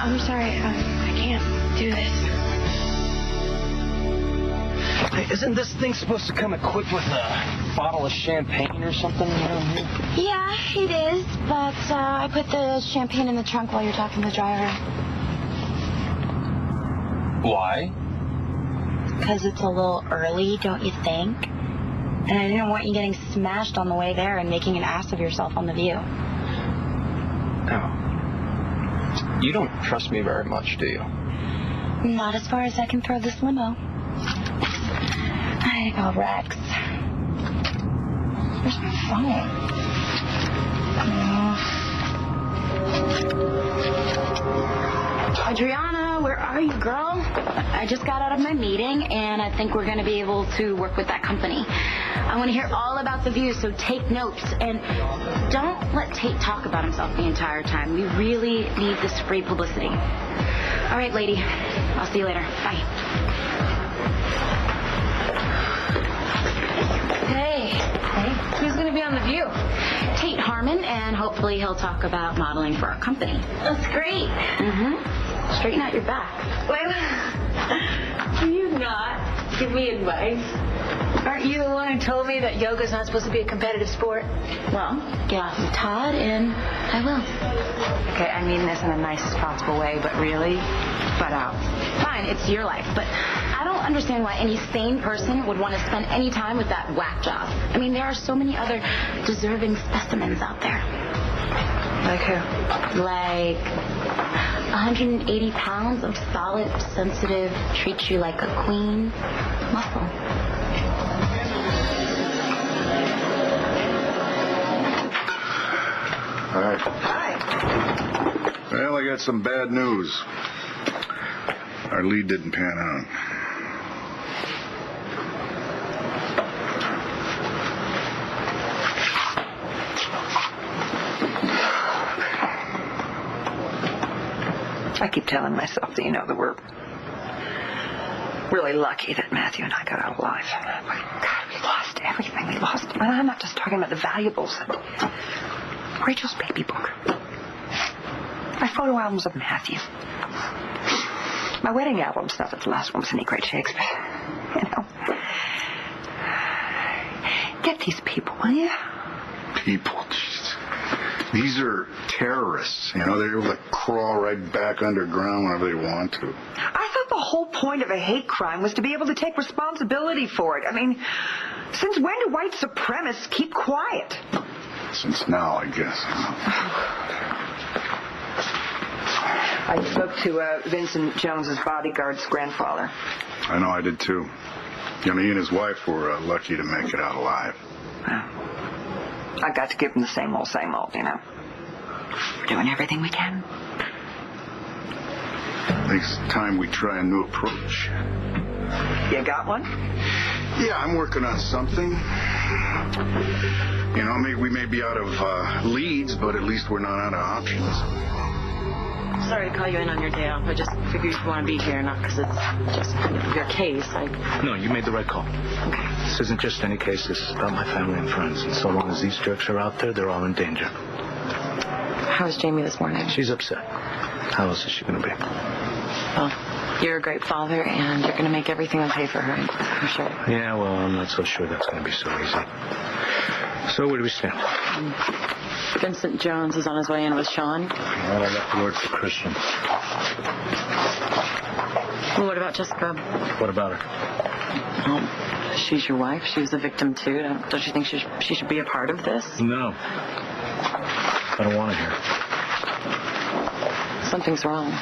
I'm sorry. I can't do this. Hey, isn't this thing supposed to come equipped with a bottle of champagne or something? Yeah, it is, but I put the champagne in the trunk while you're talking to the driver. Why? Because it's a little early, don't you think? And I didn't want you getting smashed on the way there and making an ass of yourself on the view. Oh. You don't trust me very much, do you? Not as far as I can throw this limo. I go, Rex. Where's my phone? Adriana, where are you, girl? I just got out of my meeting, and I think we're going to be able to work with that company. I want to hear all about the view, so take notes. And don't let Tate talk about himself the entire time. We really need this free publicity. All right, lady. I'll see you later. Bye. Hey, who's going to be on The View? Tate Harmon, and hopefully he'll talk about modeling for our company. That's great. Mm-hmm. Straighten out your back. Wait, will you not give me advice? Aren't you the one who told me that yoga's not supposed to be a competitive sport? Well, get off with Todd, and I will. Okay, I mean this in the nicest possible way, but really, butt out. Fine, it's your life, but I don't understand why any sane person would want to spend any time with that whack job. I mean, there are so many other deserving specimens out there. Like who? Like 180 pounds of solid, sensitive, treat you like a queen muscle. Hi. Hi. Well, I got some bad news. Our lead didn't pan out. I keep telling myself that, that we're really lucky that Matthew and I got out alive. But God, we lost everything. We lost. And I'm not just talking about the valuables. Rachel's baby book. My photo albums of Matthew. My wedding albums. Not that the last one was any great shakes, but, Get these people, will you? People, jeez. These are terrorists. They're able to crawl right back underground whenever they want to. I thought the whole point of a hate crime was to be able to take responsibility for it. I mean, since when do white supremacists keep quiet? Since now, I guess. I spoke to Vincent Jones's bodyguard's grandfather. I know, I did too. He and his wife were lucky to make it out alive. Well, I got to give them the same old, We're doing everything we can. Next time we try a new approach. You got one? Yeah, I'm working on something. Maybe we may be out of leads, but at least we're not out of options. Sorry to call you in on your day off. I just figured you'd want to be here, not because it's just your case. No, you made the right call. Okay. This isn't just any case. This is about my family and friends. And so long as these jerks are out there, they're all in danger. How was Jamie this morning? She's upset. How else is she going to be? Well, you're a great father, and you're going to make everything okay for her, for sure. Yeah, well, I'm not so sure that's going to be so easy. So where do we stand? Vincent Jones is on his way in with Sean. Well, I left the word for Christian. Well, what about Jessica? What about her? Well, she's your wife. She was a victim, too. Don't you think she should be a part of this? No. I don't want to hear it. Something's wrong.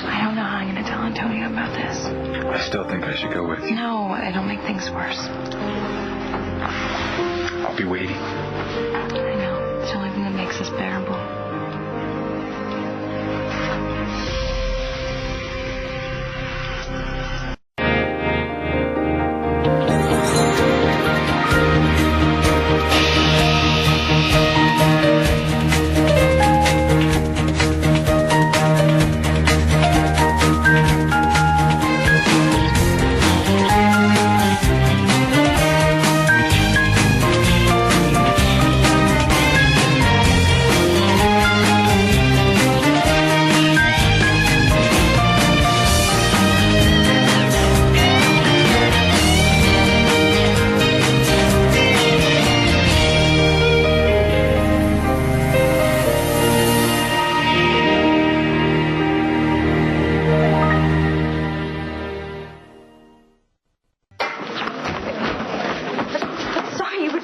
I don't know how I'm going to tell Antonio about this. I still think I should go with you. No, it'll make things worse. I'll be waiting. I know. It's the only thing that makes this bearable.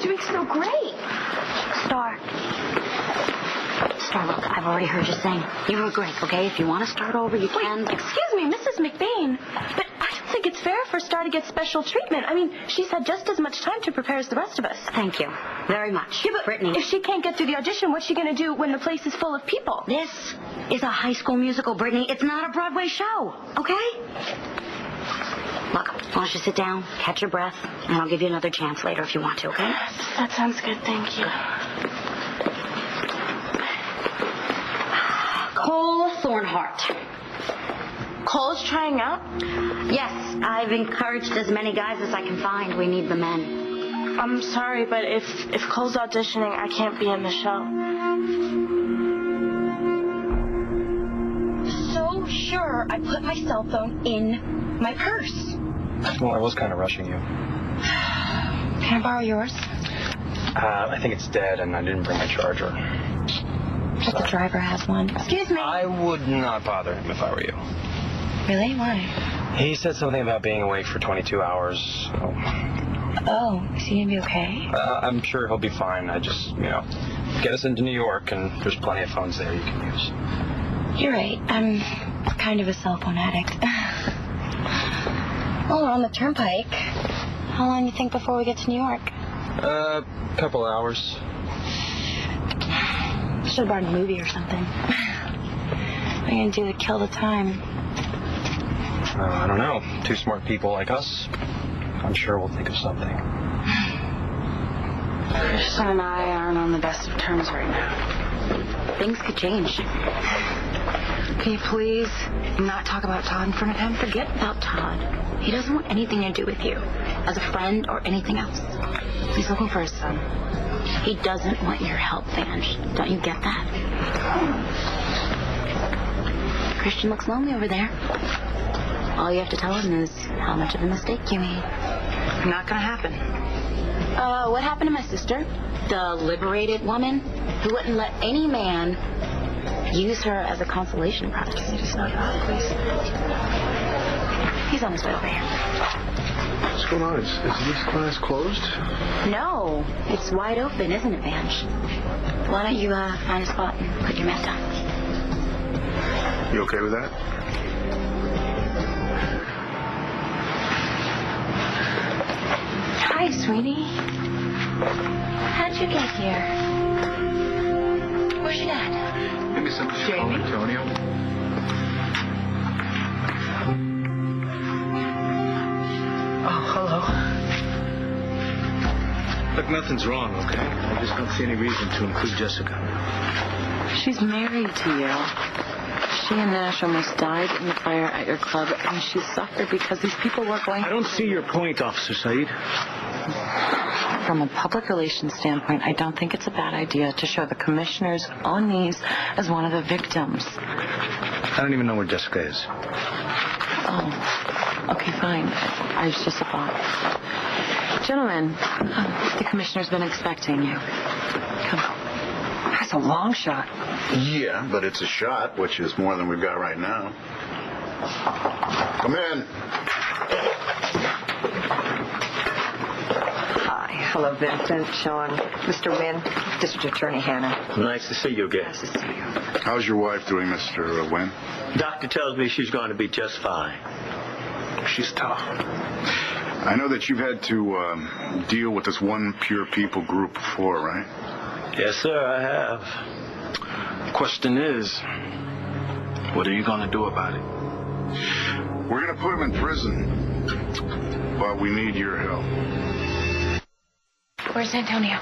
doing so great. Star, look, I've already heard you sing. You were great, okay? If you want to start over, you can. Excuse me, Mrs. McBain, but I don't think it's fair for Star to get special treatment. I mean, she's had just as much time to prepare as the rest of us. Thank you very much. Yeah, but Brittany, if she can't get through the audition, what's she going to do when the place is full of people? this is a high school musical, Brittany. It's not a Broadway show, okay? Look, why don't you sit down, catch your breath, and I'll give you another chance later if you want to, okay? That sounds good, thank you. Cole Thornhart. Cole's trying out? Yes, I've encouraged as many guys as I can find. We need the men. I'm sorry, but if Cole's auditioning, I can't be in the show. So sure, I put my cell phone in my purse. Well, I was kind of rushing you. Can I borrow yours? I think it's dead, and I didn't bring my charger. But the driver has one. Excuse me. I would not bother him if I were you. Really? Why? He said something about being awake for 22 hours. So. Oh, is he gonna be okay? I'm sure he'll be fine. I just, get us into New York, and there's plenty of phones there you can use. You're right. I'm kind of a cell phone addict. Well, we're on the turnpike. How long do you think before we get to New York? Couple hours. Should have brought a movie or something. What are you gonna do to kill the time? I don't know. Two smart people like us, I'm sure we'll think of something. Christian and I aren't on the best of terms right now. Things could change. Can you please not talk about Todd in front of him? Forget about Todd. He doesn't want anything to do with you, as a friend or anything else. He's looking for his son. He doesn't want your help, Vange. Don't you get that? Christian looks lonely over there. All you have to tell him is how much of a mistake you made. Not gonna happen. What happened to my sister? The liberated woman who wouldn't let any man use her as a consolation prize. Just knock it off, please. He's on his way over here. What's going on? Is this class closed? No, it's wide open, isn't it, Vange? Why don't you find a spot and put your mask on? You okay with that? Hi, sweetie. How'd you get here? Where's your dad? Maybe somebody should call Antonio. Oh, hello. Look, nothing's wrong, okay? I just don't see any reason to include Jessica. She's married to you. She and Nash almost died in the fire at your club, and she suffered because these people were going... I don't see your point, Officer Said. From a public relations standpoint, I don't think it's a bad idea to show the commissioner's own niece as one of the victims. I don't even know where Jessica is. Oh, okay, fine. I was just a thought. Gentlemen, the commissioner's been expecting you. Come on. That's a long shot. Yeah, but it's a shot, which is more than we've got right now. Come in. Hi. Hello, Vincent, Sean, Mr. Wynn, District Attorney Hannah. Nice to see you again. Nice to see you. How's your wife doing, Mr. Wynn? Doctor tells me she's going to be just fine. She's tough. I know that you've had to deal with this one pure people group before, right? Yes, sir, I have. Question is, what are you going to do about it? We're going to put him in prison, but we need your help. Where's Antonio?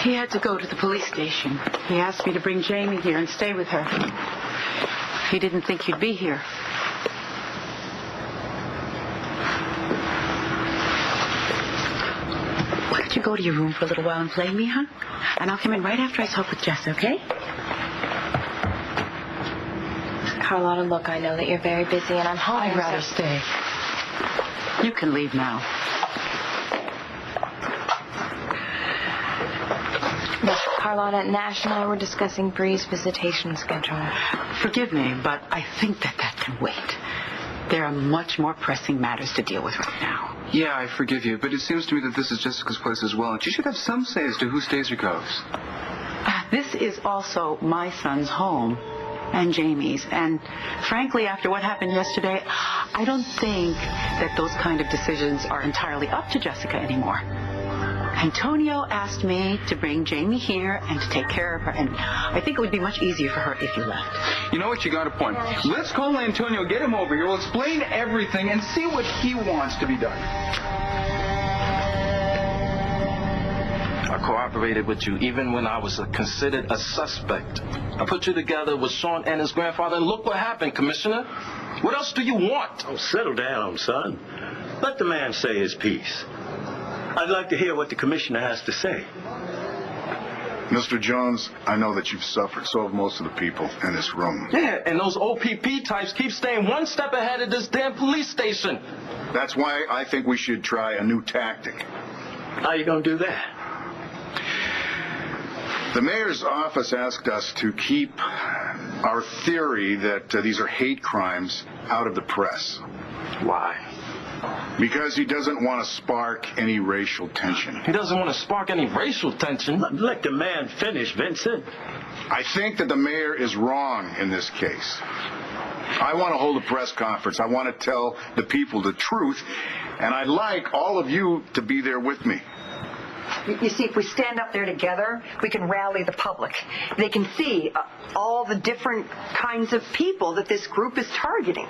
He had to go to the police station. He asked me to bring Jamie here and stay with her. He didn't think you'd be here. Why don't you go to your room for a little while and play me, huh? And I'll come in right after I talk with Jess, okay? Carlotta, look, I know that you're very busy, and I'm home. I'd rather stay. You can leave now. Look, Carlotta, Nash and I were discussing Bree's visitation schedule. Forgive me, but I think that can wait. There are much more pressing matters to deal with right now. Yeah, I forgive you, but it seems to me that this is Jessica's place as well, and she should have some say as to who stays or goes. This is also my son's home and Jamie's. And frankly, after what happened yesterday, I don't think that those kind of decisions are entirely up to Jessica anymore. Antonio asked me to bring Jamie here and to take care of her, and I think it would be much easier for her if you left. You know what? You got a point. Let's call Antonio, get him over here. We'll explain everything and see what he wants to be done. I cooperated with you even when I was considered a suspect. I put you together with Sean and his grandfather, and look what happened, Commissioner. What else do you want? Oh, settle down, son. Let the man say his piece. I'd like to hear what the commissioner has to say. Mr. Jones, I know that you've suffered. So have most of the people in this room. Yeah, and those OPP types keep staying one step ahead of this damn police station. That's why I think we should try a new tactic. How you gonna do that? The mayor's office asked us to keep our theory that these are hate crimes out of the press. Why? Because he doesn't want to spark any racial tension. He doesn't want to spark any racial tension. Let the man finish, Vincent. I think that the mayor is wrong in this case. I want to hold a press conference. I want to tell the people the truth, and I'd like all of you to be there with me. You see, if we stand up there together, we can rally the public. They can see all the different kinds of people that this group is targeting.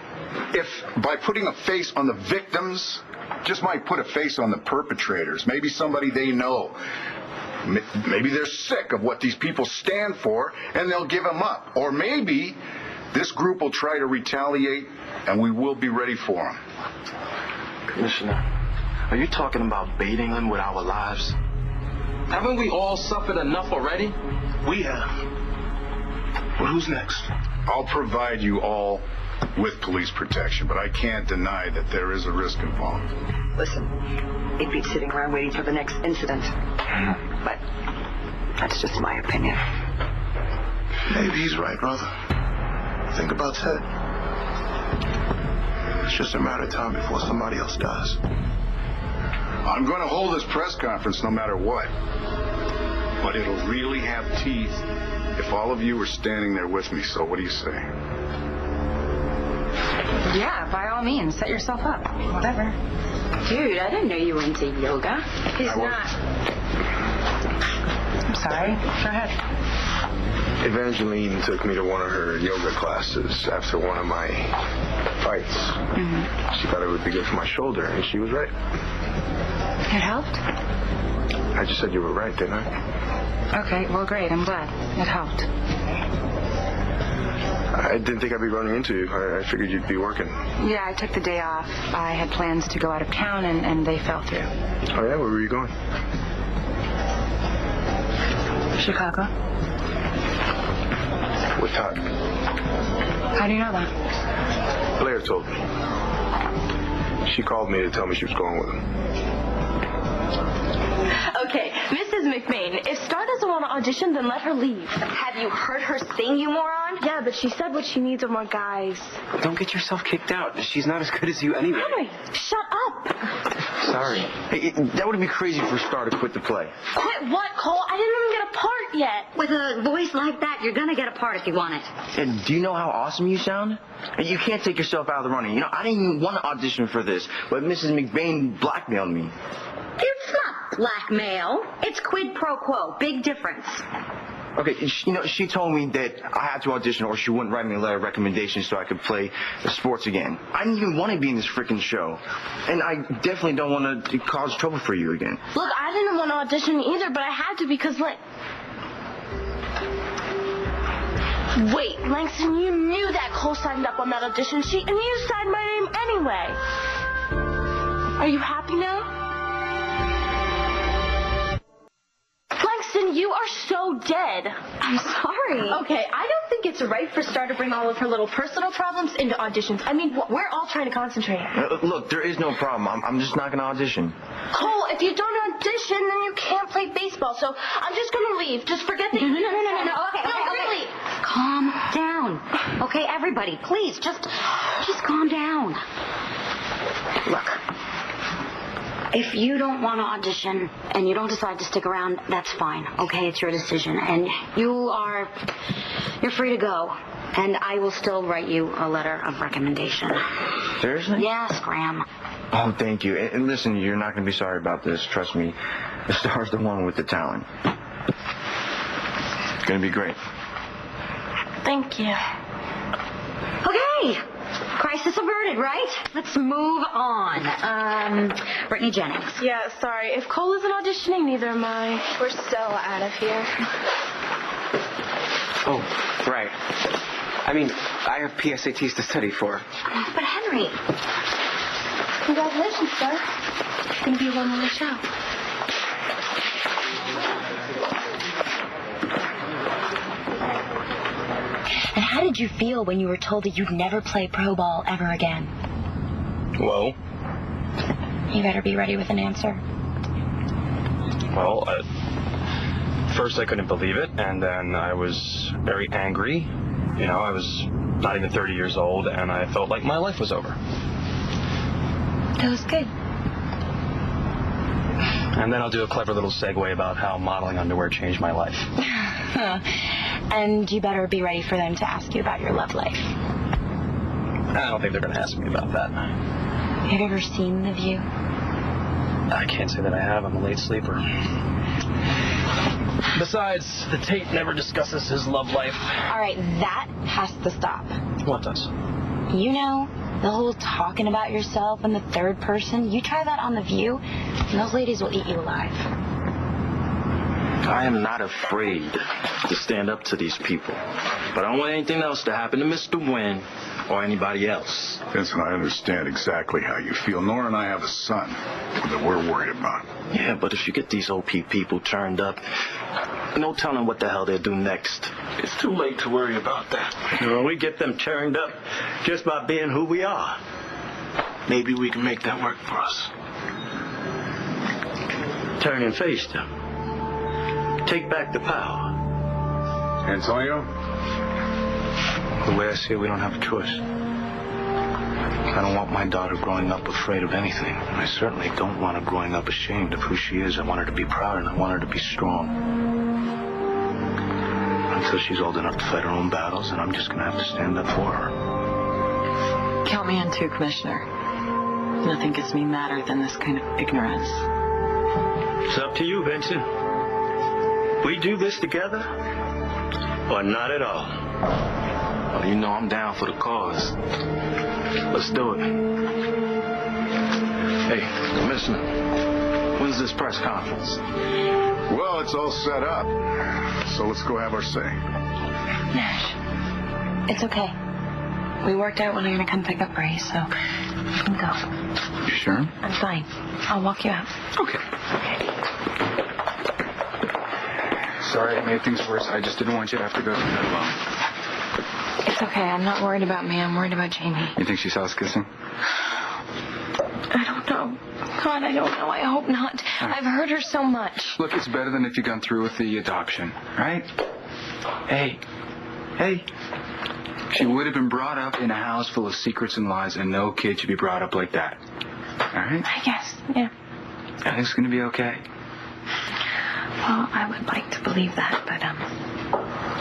If by putting a face on the victims, just might put a face on the perpetrators, maybe somebody they know. Maybe they're sick of what these people stand for, and they'll give them up. Or maybe this group will try to retaliate, and we will be ready for them. Commissioner, are you talking about baiting them with our lives? Haven't we all suffered enough already? We have. Well, who's next? I'll provide you all with police protection, but I can't deny that there is a risk involved. Listen, it beats sitting around waiting for the next incident. But that's just my opinion. Maybe he's right, brother. Think about Ted. It's just a matter of time before somebody else does. I'm going to hold this press conference no matter what. But it'll really have teeth if all of you are standing there with me. So what do you say? Yeah, by all means, set yourself up. Whatever. Dude, I didn't know you were into yoga. He's not. I'm sorry. Go ahead. Evangeline took me to one of her yoga classes after one of my fights. Mm-hmm. She thought it would be good for my shoulder, and she was right. It helped? I just said you were right, didn't I? Okay, well, great. I'm glad. It helped. I didn't think I'd be running into you. I figured you'd be working. Yeah, I took the day off. I had plans to go out of town, and they fell through. Oh, yeah? Where were you going? Chicago. With Todd. How do you know that? Blair told me. She called me to tell me she was going with him. Okay, Mrs. McBain, if Star doesn't want to audition, then let her leave. Have you heard her sing, you moron? Yeah, but she said what she needs are more guys. Don't get yourself kicked out. She's not as good as you anyway. Henry, shut up. Sorry. Hey, that would be crazy for Star to quit the play. Quit what, Cole? I didn't even get a part yet. With a voice like that, you're gonna get a part if you want it. And do you know how awesome you sound? You can't take yourself out of the running. You know, I didn't even want to audition for this, but Mrs. McBain blackmailed me. It's not blackmail. It's quid pro quo. Big difference. Okay, you know, she told me that I had to audition or she wouldn't write me a letter of recommendation so I could play the sports again. I didn't even want to be in this freaking show. And I definitely don't want to cause trouble for you again. Look, I didn't want to audition either, but I had to because, like... Wait, Langston, you knew that Cole signed up on that audition sheet, and you signed my name anyway. Are you happy now? Langston, you are so dead. I'm sorry. Okay, I don't think it's right for Star to bring all of her little personal problems into auditions. I mean, we're all trying to concentrate. Look, there is no problem. I'm just not going to audition. Cole, if you don't audition, then you can't play baseball. So I'm just going to leave. Just forget that. No. Okay. Really. Calm down. Okay, everybody, please, just calm down. Look, If you don't want to audition and you don't decide to stick around, that's fine. Okay, it's your decision. And you're free to go. And I will still write you a letter of recommendation. Seriously? Yes, Graham. Oh, thank you. And listen, you're not going to be sorry about this. Trust me. The star's the one with the talent. It's going to be great. Thank you. Okay. Crisis averted, right? Let's move on. Brittany Jennings. Yeah, sorry. If Cole isn't auditioning, neither am I. We're so out of here. Oh, right. I mean, I have PSATs to study for. But Henry. Congratulations, sir. It's going to be a one-woman show. And how did you feel when you were told that you'd never play pro ball ever again? Well, You better be ready with an answer. Well, first I couldn't believe it, and then I was very angry. You know, I was not even 30 years old, and I felt like my life was over. That was good. And then I'll do a clever little segue about how modeling underwear changed my life. And you better be ready for them to ask you about your love life. I don't think they're going to ask me about that. Have you ever seen The View? I can't say that I have. I'm a late sleeper. Besides, the tape never discusses his love life. All right, that has to stop. What does? You know, the whole talking about yourself in the third person, you try that on The View, and those ladies will eat you alive. I am not afraid to stand up to these people. But I don't want anything else to happen to Mr. Wynn or anybody else. Vincent, I understand exactly how you feel. Nora and I have a son that we're worried about. Yeah, but if you get these OP people turned up, no telling what the hell they'll do next. It's too late to worry about that. You know, we get them turned up just by being who we are. Maybe we can make that work for us. Turn and face them. Take back the power. Antonio? The way I see it, we don't have a choice. I don't want my daughter growing up afraid of anything. I certainly don't want her growing up ashamed of who she is. I want her to be proud, and I want her to be strong. Until she's old enough to fight her own battles, and I'm just going to have to stand up for her. Count me in too, Commissioner. Nothing gets me madder than this kind of ignorance. It's up to you, Vincent. We do this together, or not at all. Well, you know I'm down for the cause. Let's do it. Hey, Commissioner, when's this press conference? Well, it's all set up. So let's go have our say. Nash, it's okay. We worked out when I'm going to come pick up Ray, so you can go. You sure? I'm fine. I'll walk you out. Okay. Sorry I made things worse. I just didn't want you to have to go through that alone. It's okay. I'm not worried about me. I'm worried about Jamie. You think she saw us kissing? I don't know. God, I don't know. I hope not. I've heard her so much. Look, it's better than if you'd gone through with the adoption, right? Hey. She would have been brought up in a house full of secrets and lies, and no kid should be brought up like that. All right? I guess, yeah. Everything's going to be okay. Well, I would like to believe that, but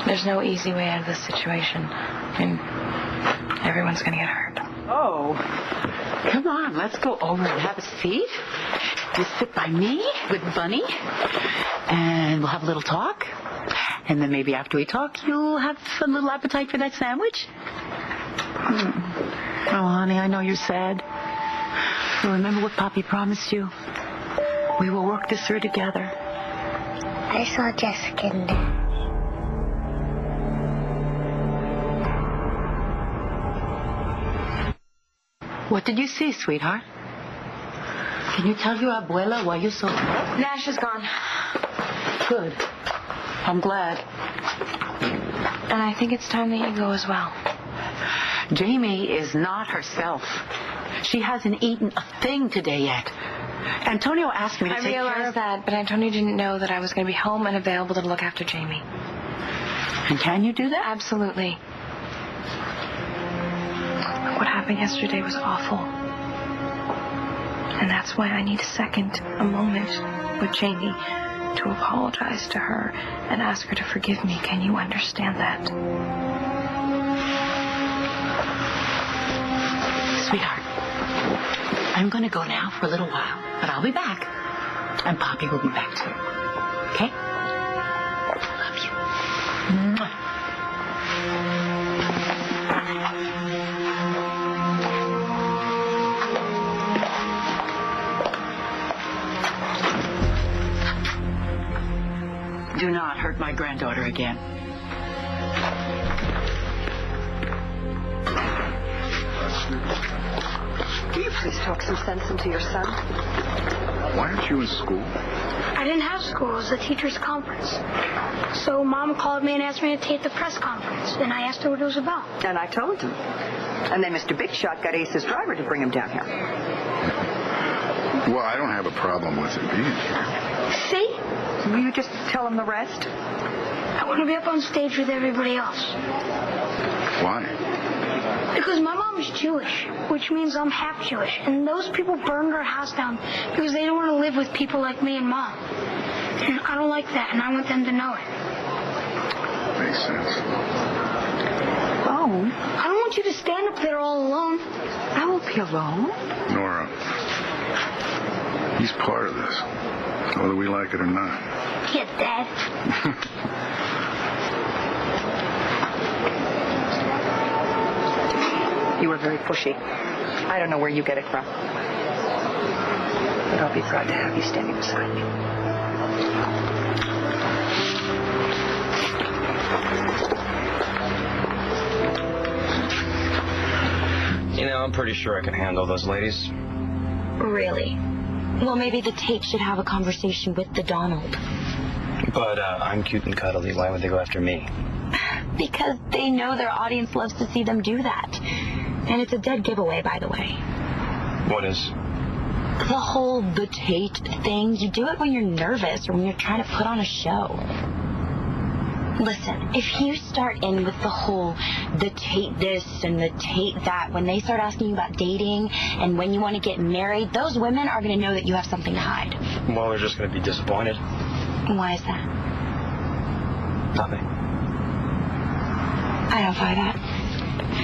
there's no easy way out of this situation. And everyone's going to get hurt. Oh, come on, let's go over and have a seat. Just sit by me with Bunny, and we'll have a little talk. And then maybe after we talk, you'll have a little appetite for that sandwich. Oh, honey, I know you're sad. But remember what Poppy promised you? We will work this through together. I saw Jessica in there. What did you see, sweetheart? Can you tell your abuela why you're so upset? Nash is gone. Good. I'm glad. And I think it's time that you go as well. Jamie is not herself. She hasn't eaten a thing today yet. Antonio asked me to take care of... I realized that, but Antonio didn't know that I was going to be home and available to look after Jamie. And can you do that? Absolutely. What happened yesterday was awful. And that's why I need a moment with Jamie to apologize to her and ask her to forgive me. Can you understand that? Sweetheart, I'm going to go now for a little while, but I'll be back. And Poppy will be back too. Okay? Love you. Mwah. Do not hurt my granddaughter again. Will you please talk some sense into your son? Why aren't you in school? I didn't have school. It was a teacher's conference. So Mom called me and asked me to take the press conference. And I asked her what it was about. And I told him. And then Mr. Big Shot got Ace's driver to bring him down here. Well, I don't have a problem with him being here. See? Will you just tell him the rest? I want to be up on stage with everybody else. Why? Because my mom is Jewish, which means I'm half Jewish. And those people burned our house down because they don't want to live with people like me and Mom. And I don't like that, and I want them to know it. Makes sense. Oh? I don't want you to stand up there all alone. I won't be alone. Nora, he's part of this, whether we like it or not. Yeah, Dad. You were very pushy. I don't know where you get it from. But I'll be proud to have you standing beside me. You know, I'm pretty sure I can handle those ladies. Really? Well, maybe the tape should have a conversation with the Donald. But I'm cute and cuddly. Why would they go after me? Because they know their audience loves to see them do that. And it's a dead giveaway, by the way. What is? The whole the Tate thing. You do it when you're nervous or when you're trying to put on a show. Listen, if you start in with the whole the Tate this and the Tate that, when they start asking you about dating and when you want to get married, those women are going to know that you have something to hide. Well, they're just going to be disappointed. Why is that? Nothing. I don't buy that.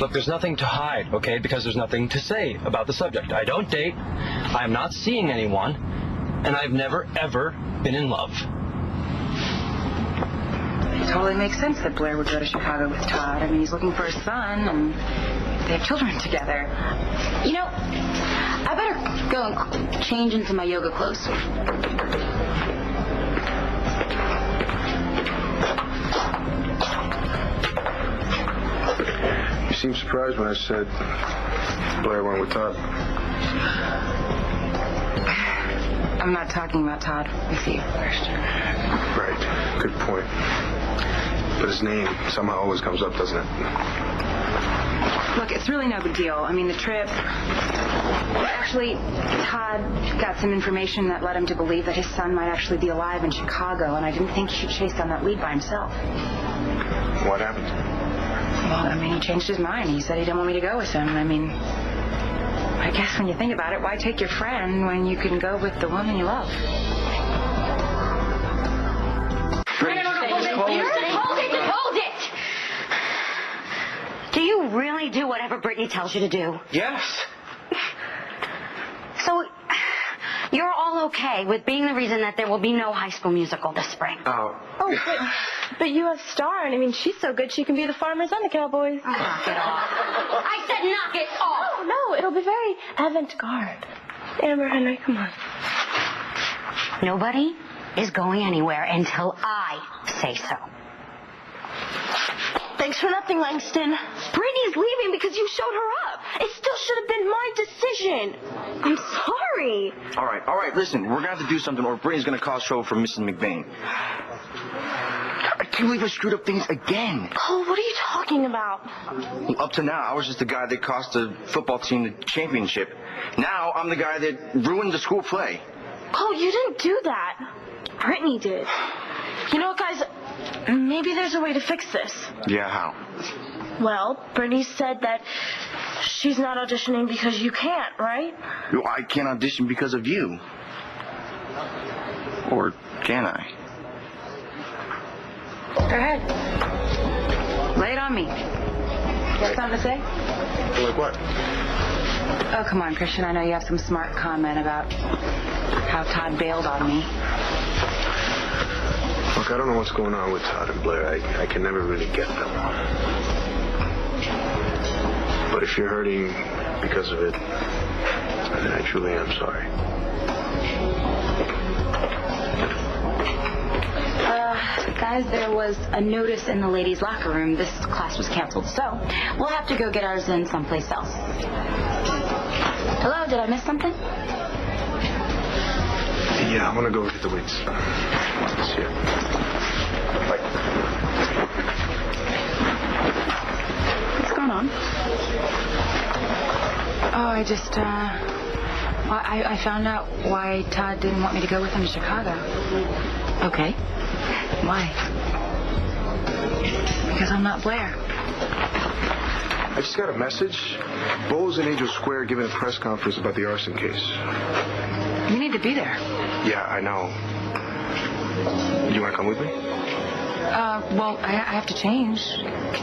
Look, there's nothing to hide, okay? Because there's nothing to say about the subject. I don't date. I'm not seeing anyone. And I've never, ever been in love. It totally makes sense that Blair would go to Chicago with Todd. I mean, he's looking for his son, and they have children together. You know, I better go and change into my yoga clothes. You seemed surprised when I said Blair went with Todd. I'm not talking about Todd with you first. Right. Good point. But his name somehow always comes up, doesn't it? Look, it's really no big deal. I mean, the trip... Actually, Todd got some information that led him to believe that his son might actually be alive in Chicago, and I didn't think he should chase down that lead by himself. What happened? Well, I mean, he changed his mind. He said he didn't want me to go with him. I mean, I guess when you think about it, why take your friend when you can go with the woman you love? Hold it! Do you really do whatever Brittany tells you to do? Yes. So, you're all okay with being the reason that there will be no High School Musical this spring? Oh, but you have Star, and I mean, she's so good she can be the Farmers and the Cowboys. Oh, knock it off. I said knock it off! Oh, no, it'll be very avant-garde. Amber, Henry, come on. Nobody is going anywhere until I say so. Thanks for nothing, Langston. Brittany's leaving because you showed her up. It still should have been my decision. I'm sorry. All right, listen, we're going to have to do something or Brittany's going to cause trouble for Mrs. McBain. I can't believe I screwed up things again. Cole, what are you talking about? Well, up to now, I was just the guy that cost the football team the championship. Now I'm the guy that ruined the school play. Cole, you didn't do that. Brittany did. You know what, guys? Maybe there's a way to fix this. Yeah, how? Well, Brittany said that She's not auditioning because you can't, right? Well, I can't audition because of you. Or can I? Go ahead. Lay it on me. Got something to say? Like what? Oh, come on, Christian. I know you have some smart comment about how Todd bailed on me. Look, I don't know what's going on with Todd and Blair. I can never really get them. But if you're hurting because of it, then I truly am sorry. Guys, there was a notice in the ladies' locker room. This class was canceled, so we'll have to go get ours in someplace else. Hello, did I miss something? Yeah, I'm gonna go get the weights. See ya. Bye. What's going on? Oh, I just, I found out why Todd didn't want me to go with him to Chicago. Okay. Why? Because I'm not Blair. I just got a message. Bo's in Angel Square giving a press conference about the arson case. You need to be there. Yeah, I know. You want to come with me? Well, I have to change.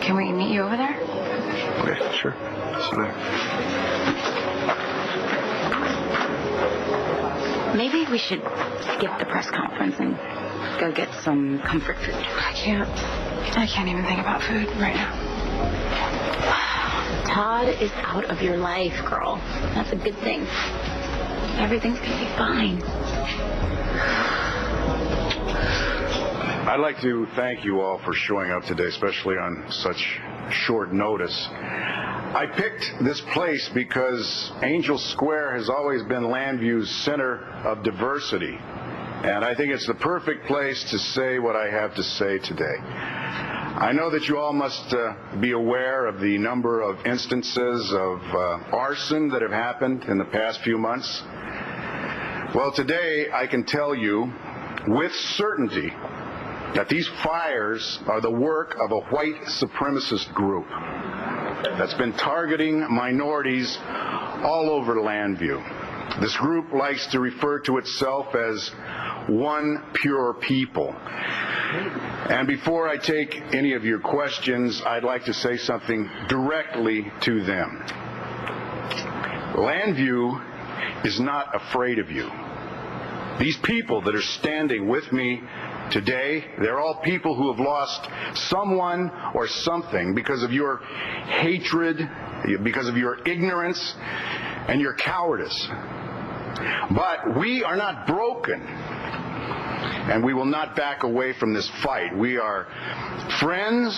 Can we meet you over there? Okay, sure. See you there. Maybe we should skip the press conference and go get some comfort food. I can't even think about food right now. Todd is out of your life, girl. That's a good thing. Everything's gonna be fine. I'd like to thank you all for showing up today, especially on such short notice. I picked this place because Angel Square has always been Landview's center of diversity. And I think it's the perfect place to say what I have to say today. I know that you all must be aware of the number of instances of arson that have happened in the past few months. Well, today I can tell you with certainty that these fires are the work of a white supremacist group that's been targeting minorities all over Landview. This group likes to refer to itself as one pure people. And before I take any of your questions, I'd like to say something directly to them. Landview is not afraid of you. These people that are standing with me today, they're all people who have lost someone or something because of your hatred, because of your ignorance, and your cowardice. But we are not broken, and we will not back away from this fight. We are friends.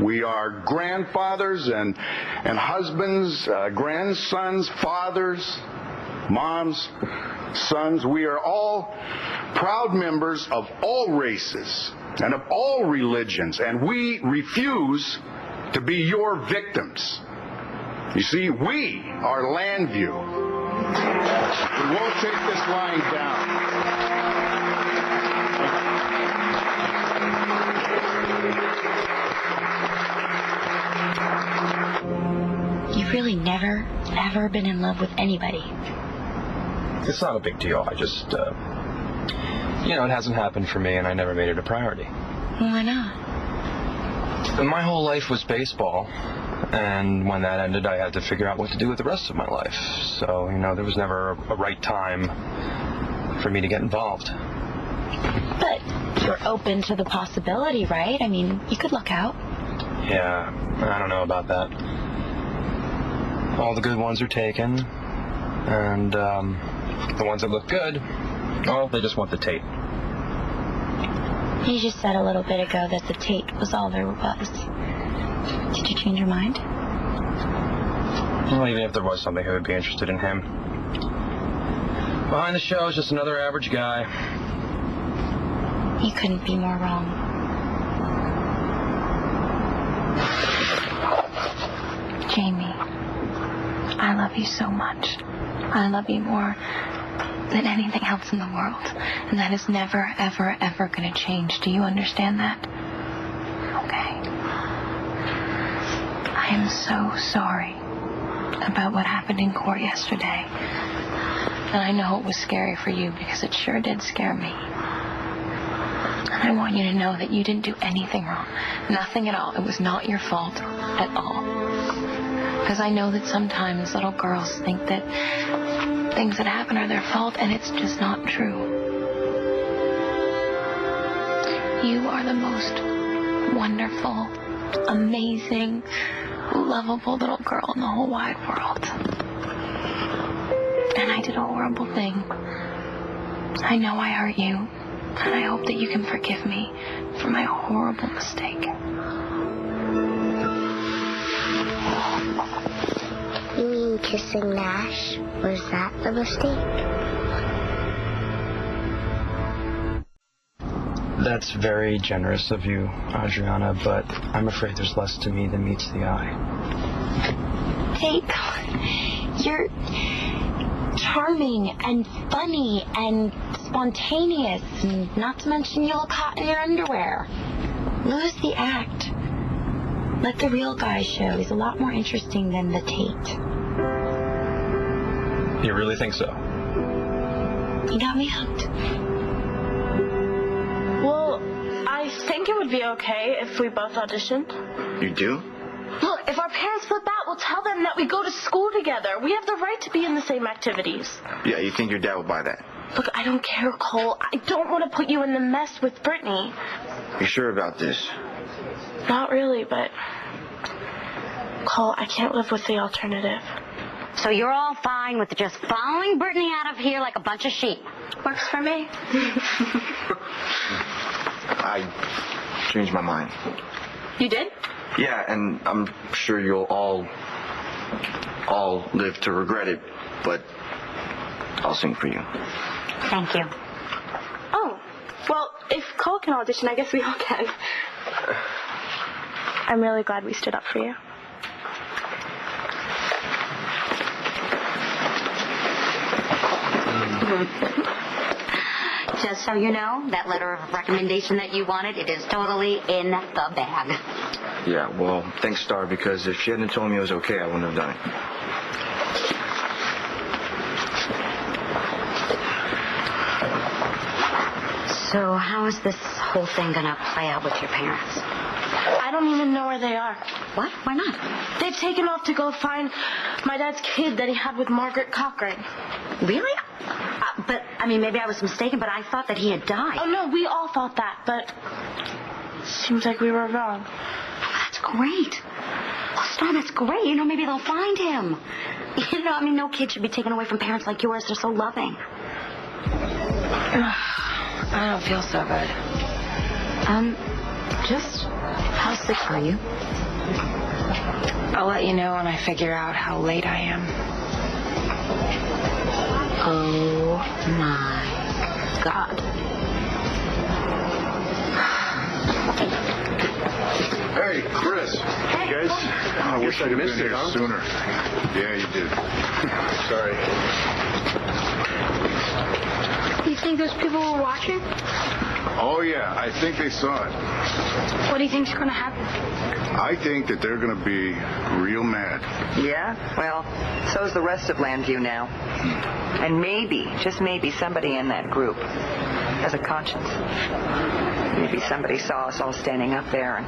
We are grandfathers and husbands, grandsons, fathers, moms, sons. We are all proud members of all races and of all religions, and we refuse to be your victims. You see, we are Landview. We won't take this lying down. You've really never, ever been in love with anybody. It's not a big deal. I just, it hasn't happened for me, and I never made it a priority. Why not? And my whole life was baseball, and when that ended, I had to figure out what to do with the rest of my life. So, there was never a right time for me to get involved. But you're open to the possibility, right? I mean, you could look out. Yeah, I don't know about that. All the good ones are taken, and the ones that look good, well, they just want the tape. You just said a little bit ago that the tape was all there was. Did you change your mind? Well, even if there was something, who would be interested in him? Behind the show is just another average guy. You couldn't be more wrong. Jamie, I love you so much. I love you more than anything else in the world. And that is never, ever, ever going to change. Do you understand that? Okay. I am so sorry about what happened in court yesterday. And I know it was scary for you because it sure did scare me. And I want you to know that you didn't do anything wrong. Nothing at all. It was not your fault at all. Because I know that sometimes little girls think that things that happen are their fault, and it's just not true. You are the most wonderful, amazing, lovable little girl in the whole wide world. And I did a horrible thing. I know I hurt you, and I hope that you can forgive me for my horrible mistake. You mean kissing Nash? Was that the mistake? That's very generous of you, Adriana, but I'm afraid there's less to me than meets the eye. Tate, you're charming and funny and spontaneous, and not to mention you look hot in your underwear. Lose the act. Let the real guy show. He's a lot more interesting than the Tate. You really think so? You got me hooked. Well, I think it would be okay if we both auditioned. You do? Look, if our parents flip out, we'll tell them that we go to school together. We have the right to be in the same activities. Yeah, you think your dad will buy that? Look, I don't care, Cole. I don't want to put you in the mess with Brittany. You sure about this? Not really, but... Cole, I can't live with the alternative. So you're all fine with just following Brittany out of here like a bunch of sheep? Works for me. I changed my mind. You did? Yeah, and I'm sure you'll all live to regret it, but I'll sing for you. Thank you. Oh, well, if Cole can audition, I guess we all can. I'm really glad we stood up for you. Just so you know, that letter of recommendation that you wanted, it is totally in the bag. Yeah, well, thanks, Star, because if she hadn't told me it was okay, I wouldn't have done it. So how is this whole thing gonna play out with your parents? I don't even know where they are. What? Why not? They've taken off to go find my dad's kid that he had with Margaret Cochran. Really? But, I mean, maybe I was mistaken, but I thought that he had died. Oh, no, we all thought that, but seems like we were wrong. That's great. Oh, Star, that's great. You know, maybe they'll find him. You know, I mean, no kid should be taken away from parents like yours. They're so loving. I don't feel so good. Just how sick are you? I'll let you know when I figure out how late I am. Oh, my God. Hey, Chris. Hey. Guys, I wish I'd missed it sooner. Yeah, you did. Sorry. You think those people were watching? Oh, yeah, I think they saw it. What do you think's going to happen? I think that they're going to be real mad. Yeah? Well, so's the rest of Landview now. And maybe, just maybe, somebody in that group has a conscience. Maybe somebody saw us all standing up there and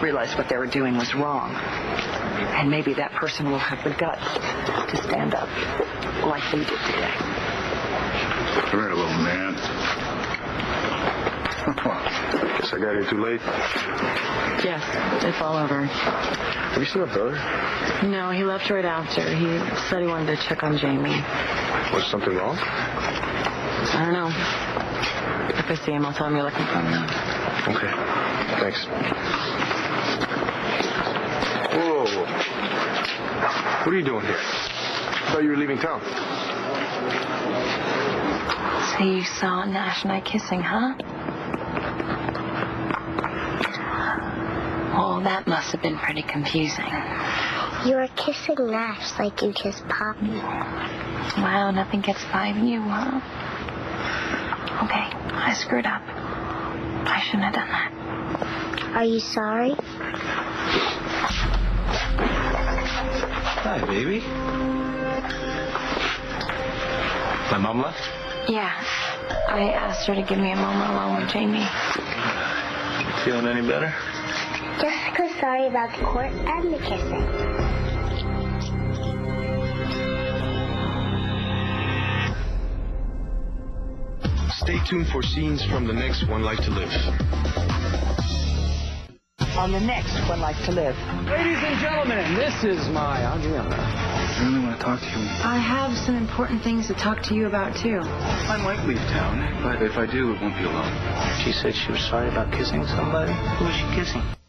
realized what they were doing was wrong. And maybe that person will have the guts to stand up like they did today. Come here, little man. Guess I got here too late. Yes, it's all over. Have you seen my brother? No, he left right after. He said he wanted to check on Jamie. Was something wrong? I don't know. If I see him, I'll tell him you're looking for him. Okay. Thanks. Whoa. What are you doing here? I thought you were leaving town. So you saw Nash and I kissing, huh? Oh, that must have been pretty confusing. You were kissing Nash like you kissed Poppy. Wow, nothing gets by you, huh? Okay, I screwed up. I shouldn't have done that. Are you sorry? Hi, baby. My mom left? Yeah. I asked her to give me a moment alone with Jamie. Feeling any better? Jessica's sorry about the court and the kissing. Stay tuned for scenes from the next One Life to Live. On the next One Life to Live. Ladies and gentlemen, this is my Adriana. I really want to talk to you. I have some important things to talk to you about, too. I might leave town, but if I do, it won't be alone. She said she was sorry about kissing somebody. Who was she kissing?